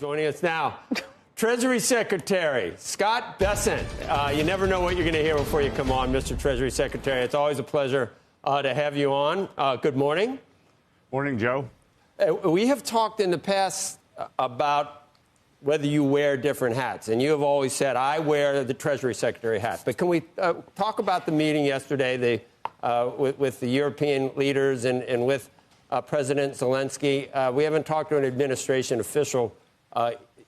Joining us now, Treasury Secretary Scott Bessent. You never know what you're going to hear before you come on, Mr. Treasury Secretary. It's always a pleasure to have you on. Good morning. Morning, Joe. We have talked in the past about whether you wear different hats, and you have always said, I wear the Treasury Secretary hat. But can we talk about the meeting yesterday with the European leaders and with President Zelenskyy? We haven't talked to an administration official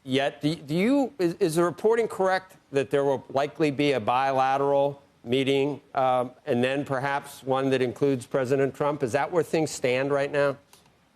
yet. Is the reporting correct that there will likely be a bilateral meeting and then perhaps one that includes President Trump? Is that where things stand right now?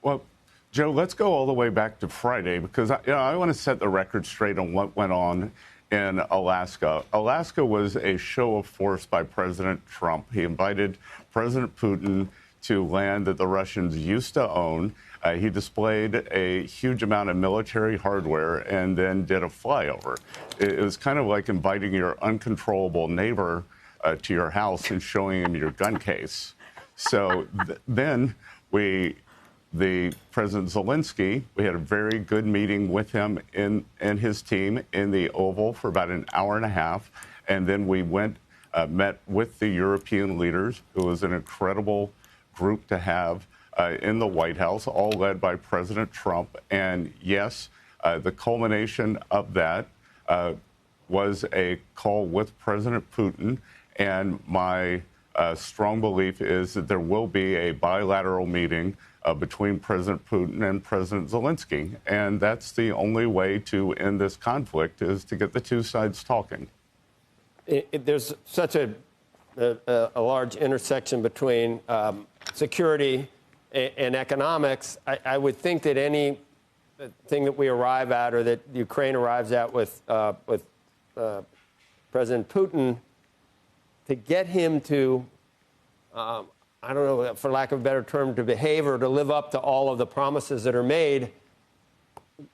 Well, Joe, let's go all the way back to Friday, because I want to set the record straight on what went on in Alaska. Alaska was a show of force by President Trump. He invited President Putin to land that the Russians used to own. He displayed a huge amount of military hardware and then did a flyover. It was kind of like inviting your uncontrollable neighbor to your house and showing him your gun case. So then President Zelenskyy, we had a very good meeting with him and his team in the Oval for about an hour and a half. And then we met with the European leaders. It was an incredible group to have in the White House, all led by President Trump. And yes, the culmination of that was a call with President Putin. And my strong belief is that there will be a bilateral meeting between President Putin and President Zelenskyy. And that's the only way to end this conflict, is to get the two sides talking. There's such a large intersection between security and economics. I would think that anything that we arrive at, or that Ukraine arrives at with President Putin, to get him to, I don't know, for lack of a better term, to behave or to live up to all of the promises that are made,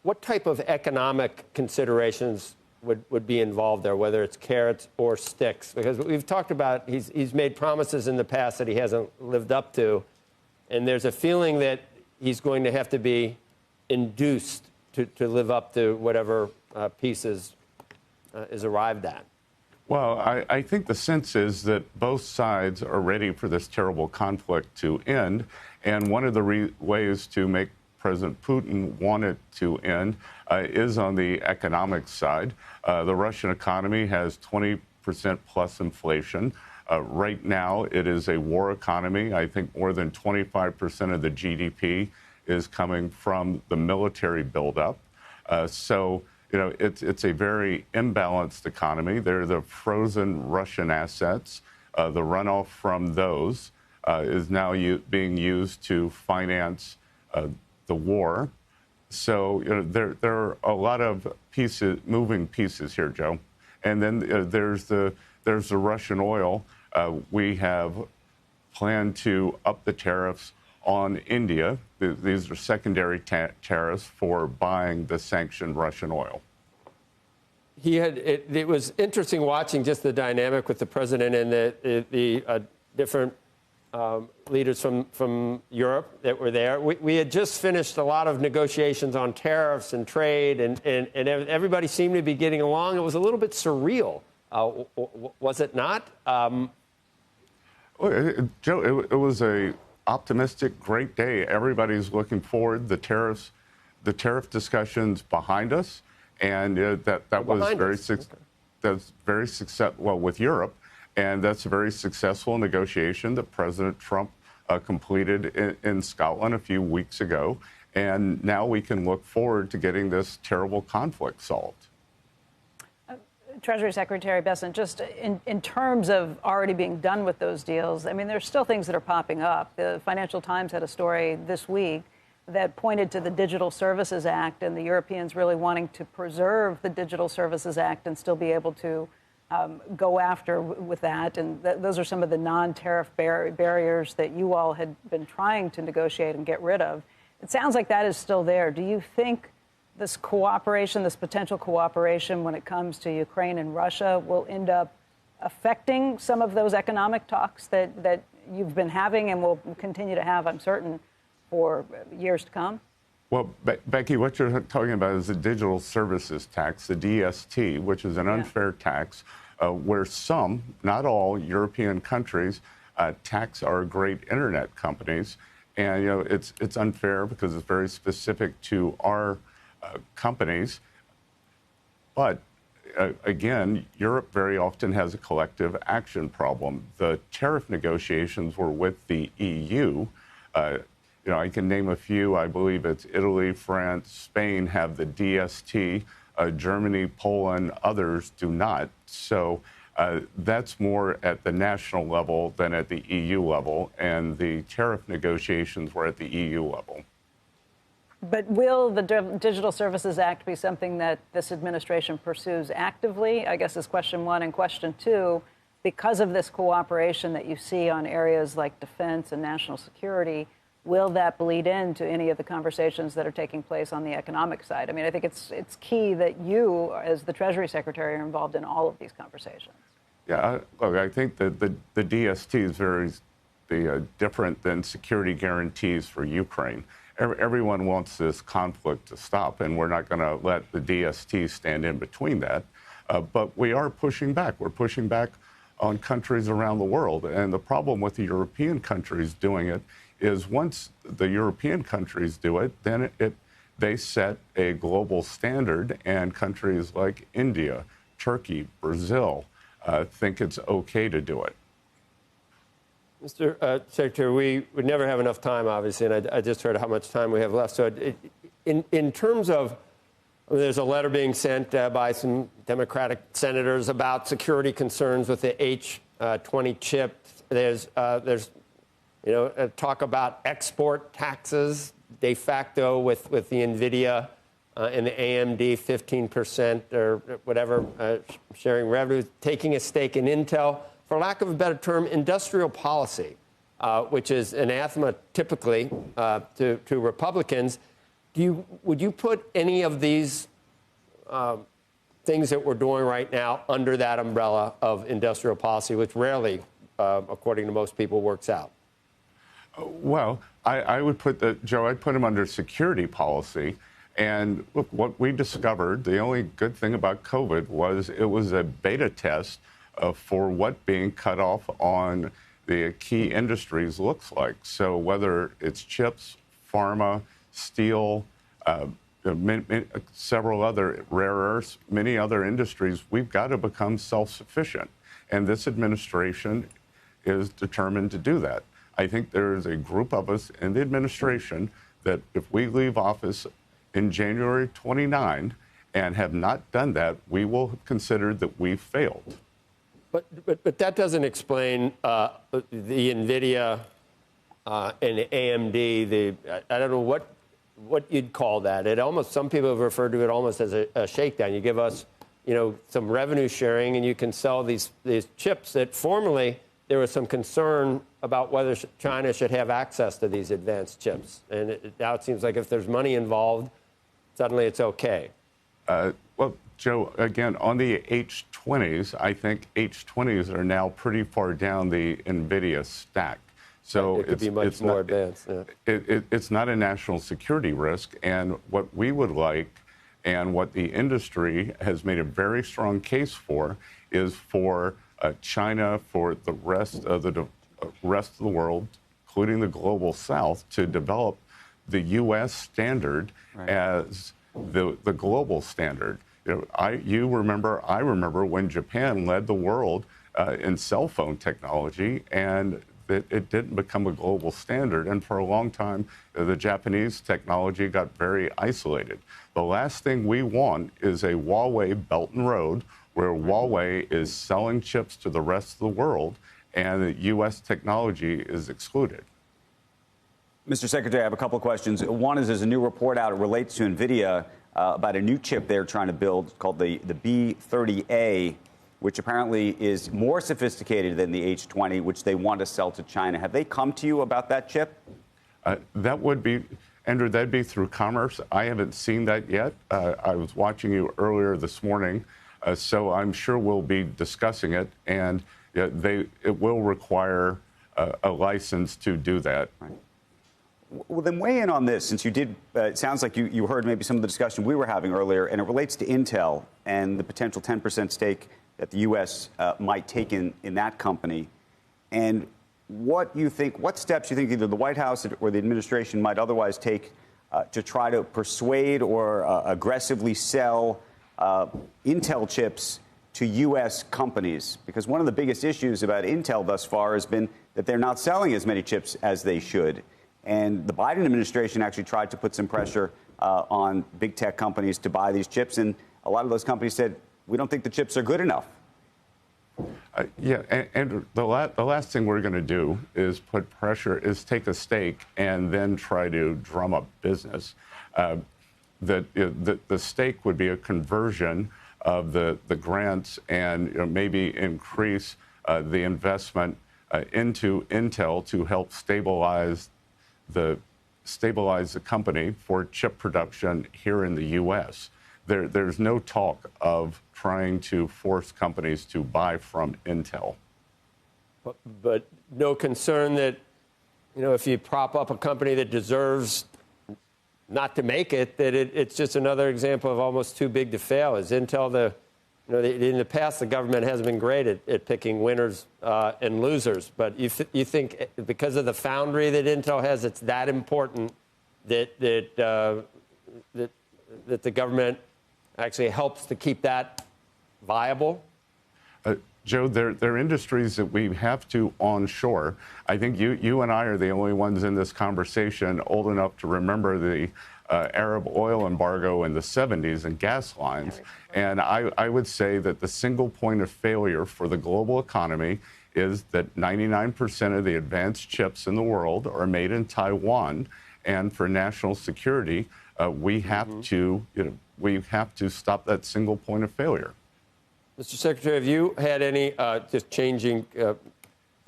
what type of economic considerations would be involved there, whether it's carrots or sticks? Because we've talked about he's made promises in the past that he hasn't lived up to, and there's a feeling that he's going to have to be induced to live up to whatever pieces is arrived at. Well, I think the sense is that both sides are ready for this terrible conflict to end. And one of the ways to make President Putin want it to end is on the economic side. The Russian economy has 20% plus inflation. Right now, it is a war economy. I think more than 25% of the GDP is coming from the military buildup. So it's a very imbalanced economy. There are the frozen Russian assets. The runoff from those is now being used to finance the war. So there are a lot of moving pieces here, Joe. And then there's the Russian oil. We have planned to up the tariffs on India. These are secondary tariffs for buying the sanctioned Russian oil. It was interesting watching just the dynamic with the president and the different leaders from Europe that were there. We had just finished a lot of negotiations on tariffs and trade, and everybody seemed to be getting along. It was a little bit surreal, was it not? Joe, it was a optimistic, great day. Everybody's looking forward. The tariff discussions behind us, and that was very successful with Europe, and that's a very successful negotiation that President Trump completed in Scotland a few weeks ago, and now we can look forward to getting this terrible conflict solved. Treasury Secretary Bessent, just in terms of already being done with those deals, I mean, there's still things that are popping up. The Financial Times had a story this week that pointed to the Digital Services Act and the Europeans really wanting to preserve the Digital Services Act and still be able to go after with that. And those are some of the non-tariff barriers that you all had been trying to negotiate and get rid of. It sounds like that is still there. Do you think this cooperation, this potential cooperation when it comes to Ukraine and Russia will end up affecting some of those economic talks that you've been having and will continue to have, I'm certain, for years to come? Well, Becky, what you're talking about is the digital services tax, the DST, which is an unfair tax where some, not all, European countries tax our great internet companies. And, it's unfair because it's very specific to our companies. But again, Europe very often has a collective action problem. The tariff negotiations were with the EU. I can name a few. I believe it's Italy, France, Spain have the DST. Germany, Poland, others do not. So that's more at the national level than at the EU level. And the tariff negotiations were at the EU level. But will the Digital Services Act be something that this administration pursues actively? I guess is question one. And question two, because of this cooperation that you see on areas like defense and national security, will that bleed into any of the conversations that are taking place on the economic side? I mean, I think it's key that you, as the Treasury Secretary, are involved in all of these conversations. Yeah, look, I think that the DST is very different than security guarantees for Ukraine. Everyone wants this conflict to stop, and we're not going to let the DST stand in between that. But we are pushing back. We're pushing back on countries around the world. And the problem with the European countries doing it is once the European countries do it, then they set a global standard, and countries like India, Turkey, Brazil think it's okay to do it. Mr. Secretary, we would never have enough time, obviously, and I just heard how much time we have left. So in terms of, there's a letter being sent by some Democratic senators about security concerns with the H-20 chip. There's talk about export taxes de facto with the Nvidia and the AMD 15% or whatever sharing revenue, taking a stake in Intel. For lack of a better term, industrial policy, which is anathema typically to Republicans. Would you put any of these things that we're doing right now under that umbrella of industrial policy, which rarely, according to most people, works out? Well, I would put I'd put them under security policy. And look, what we discovered, the only good thing about COVID was it was a beta test for what being cut off on the key industries looks like. So whether it's chips, pharma, steel, several other rare earths, many other industries, we've got to become self-sufficient. And this administration is determined to do that. I think there is a group of us in the administration that if we leave office in January 29 and have not done that, we will have considered that we've failed. But that doesn't explain the Nvidia and the AMD. I don't know what you'd call that. It almost, some people have referred to it almost as a shakedown. You give us, some revenue sharing, and you can sell these chips that formerly there was some concern about whether China should have access to these advanced chips. And now it seems like if there's money involved, suddenly it's okay. Well, Joe, again, on the H-20s, I think H-20s are now pretty far down the Nvidia stack. So it could be much more advanced. Yeah. It's not a national security risk. And what we would like, and what the industry has made a very strong case for, is for China, for the rest of the world, including the global South, to develop the U.S. standard as the global standard. I remember when Japan led the world in cell phone technology, and it didn't become a global standard. And for a long time, the Japanese technology got very isolated. The last thing we want is a Huawei Belt and Road where Huawei is selling chips to the rest of the world and the U.S. technology is excluded. Mr. Secretary, I have a couple of questions. One is there's a new report out. It relates to Nvidia about a new chip they're trying to build called the B30A, which apparently is more sophisticated than the H20, which they want to sell to China. Have they come to you about that chip? That would be, Andrew, that'd be through Commerce. I haven't seen that yet. I was watching you earlier this morning, so I'm sure we'll be discussing it, and it will require a license to do that. Right. Well, then weigh in on this, since you did, it sounds like you heard maybe some of the discussion we were having earlier, and it relates to Intel and the potential 10% stake that the U.S. Might take in that company. And what steps you think either the White House or the administration might otherwise take to try to persuade or aggressively sell Intel chips to U.S. companies? Because one of the biggest issues about Intel thus far has been that they're not selling as many chips as they should. And the Biden administration actually tried to put some pressure on big tech companies to buy these chips. And a lot of those companies said, we don't think the chips are good enough. Yeah, and the last thing we're going to do is put pressure, is take a stake and then try to drum up business. The stake would be a conversion of the grants and maybe increase the investment into Intel to help stabilize the company for chip production here in the U.S. There's no talk of trying to force companies to buy from Intel. But no concern that, if you prop up a company that deserves not to make it, that it's just another example of almost too big to fail. Is Intel in the past, the government hasn't been great at picking winners and losers. But you think because of the foundry that Intel has, it's that important that the government actually helps to keep that viable? Joe, they're industries that we have to onshore. I think you and I are the only ones in this conversation old enough to remember the Arab oil embargo in the 70s and gas lines. And I would say that the single point of failure for the global economy is that 99% of the advanced chips in the world are made in Taiwan. And for national security, we have to stop that single point of failure. Mr. Secretary, have you had any, just changing,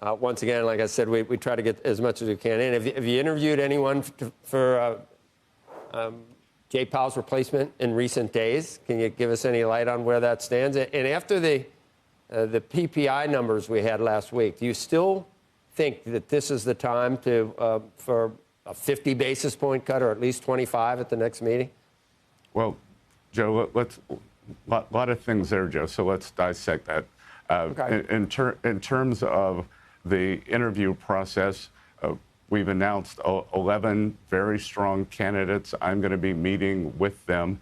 once again, like I said, we try to get as much as we can in. Have you interviewed anyone for Jay Powell's replacement in recent days? Can you give us any light on where that stands? And after the PPI numbers we had last week, do you still think that this is the time for a 50 basis point cut or at least 25 at the next meeting? Well, Joe, a lot of things there, Joe, so let's dissect that. Okay. In terms of the interview process, we've announced 11 very strong candidates. I'm going to be meeting with them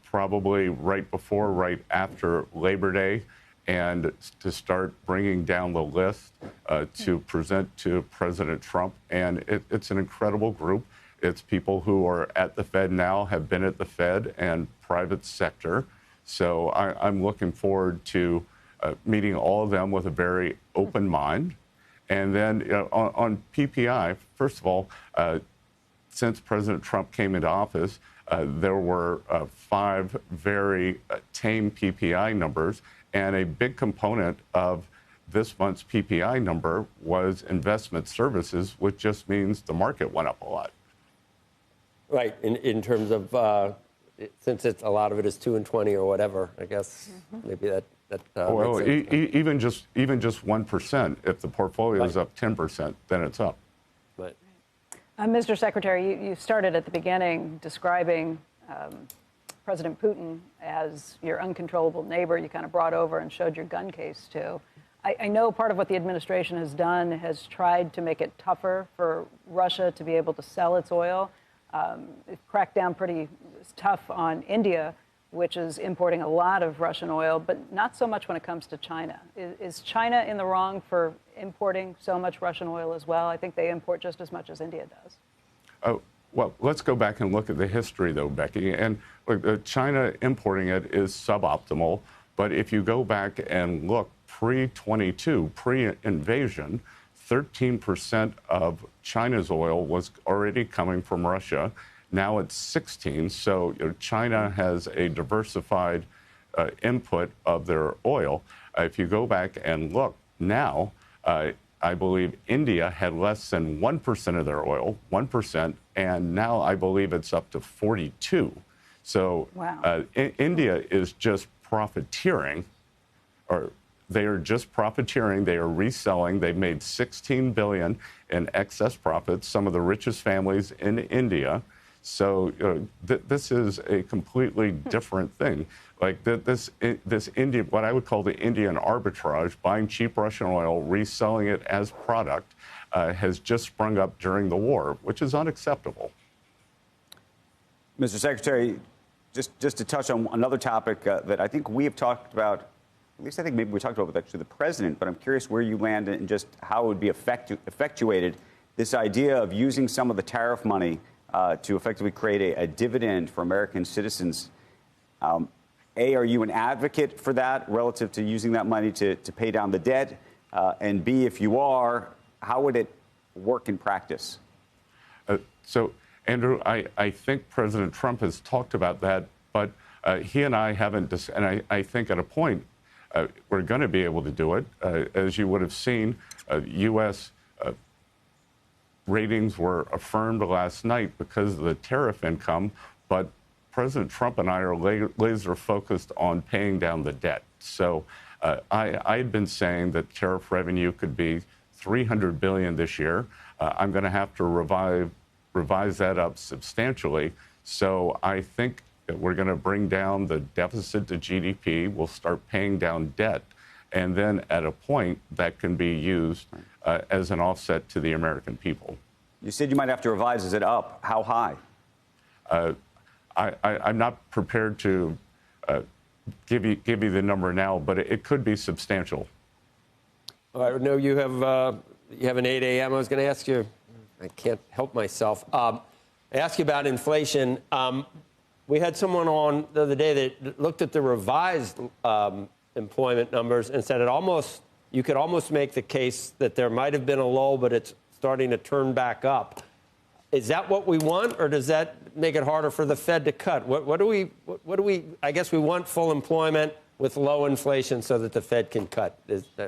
probably right before, right after Labor Day, and to start bringing down the list to present to President Trump. And it's an incredible group. It's people who are at the Fed now, have been at the Fed and private sector. So I'm looking forward to meeting all of them with a very open mind. And then on PPI, first of all, since President Trump came into office, there were 5 very tame PPI numbers. And a big component of this month's PPI number was investment services, which just means the market went up a lot. Right, in terms of, since a lot of it is 2 and 20 or whatever, I guess maybe that well, makes sense. even just 1%, if the portfolio is up 10%, then it's up. Right. Mr. Secretary, you started at the beginning describing President Putin as your uncontrollable neighbor. You kind of brought over and showed your gun case to. I know part of what the administration has done has tried to make it tougher for Russia to be able to sell its oil. It cracked down pretty tough on India, which is importing a lot of Russian oil, but not so much when it comes to China. Is China in the wrong for importing so much Russian oil as well? I think they import just as much as India does. Oh, well, let's go back and look at the history, though, Becky. And look, China importing it is suboptimal. But if you go back and look pre-22, pre-invasion, 13% of China's oil was already coming from Russia. Now it's 16. So China has a diversified input of their oil. If you go back and look now, I believe India had less than 1% of their oil, 1%, and now I believe it's up to 42. So wow. India is just profiteering, or they are just profiteering. They are reselling. They've made $16 billion in excess profits, some of the richest families in India. So this is a completely different thing. Like this India, what I would call the Indian arbitrage, buying cheap Russian oil, reselling it as product, has just sprung up during the war, which is unacceptable. Mr. Secretary, just to touch on another topic that I think we have talked about, at least I think maybe we talked about with actually the president, but I'm curious where you land and just how it would be effectuated, this idea of using some of the tariff money to effectively create a dividend for American citizens. A, are you an advocate for that relative to using that money to pay down the debt? And B, if you are, how would it work in practice? So, Andrew, I think President Trump has talked about that, but he and I haven't, and I think at a point we're going to be able to do it. As you would have seen, U.S. ratings were affirmed last night because of the tariff income, but President Trump and I are laser focused on paying down the debt. So I had been saying that tariff revenue could be $300 billion this year. I'm going to have to revise that up substantially. So I think that we're going to bring down the deficit to GDP. We'll start paying down debt. And then at a point that can be used as an offset to the American people. You said you might have to revise it up. How high? I'm not prepared to give you the number now, but it could be substantial. I know you have an 8 a.m. I was going to ask you. I can't help myself. I asked you about inflation. We had someone on the other day that looked at the revised employment numbers and said you could almost make the case that there might have been a lull, but it's starting to turn back up. Is that what we want, or does that make it harder for the Fed to cut? What do we? I guess we want full employment with low inflation so that the Fed can cut.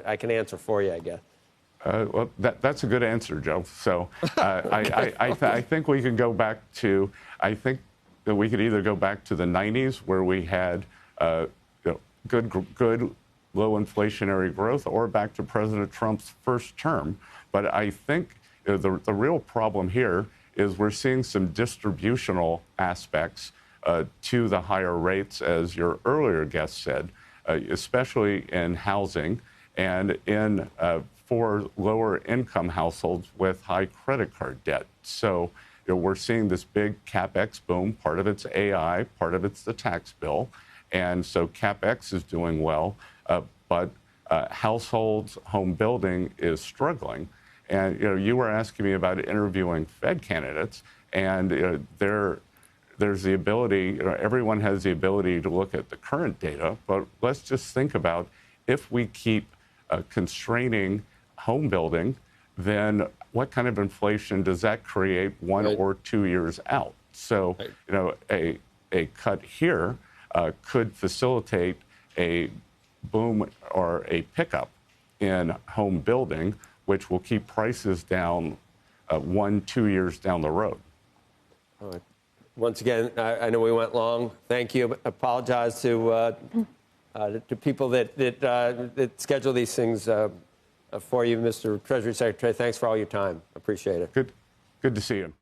I can answer for you, I guess. Well, that's a good answer, Joe. So I think we can go back to. I think that we could either go back to the 90s where we had good low inflationary growth, or back to President Trump's first term. But I think the real problem here is we're seeing some distributional aspects to the higher rates, as your earlier guest said, especially in housing and in for lower income households with high credit card debt. So we're seeing this big CapEx boom. Part of it's AI, part of it's the tax bill. And so CapEx is doing well, but households, home building is struggling. And you were asking me about interviewing Fed candidates, and there's the ability. Everyone has the ability to look at the current data, but let's just think about if we keep constraining home building, then what kind of inflation does that create 1 or 2 years out? So a cut here could facilitate a boom or a pickup in home building, which will keep prices down 1-2 years down the road. All right. Once again, I know we went long. Thank you. I apologize to people that schedule these things for you, Mr. Treasury Secretary. Thanks for all your time. Appreciate it. Good to see you.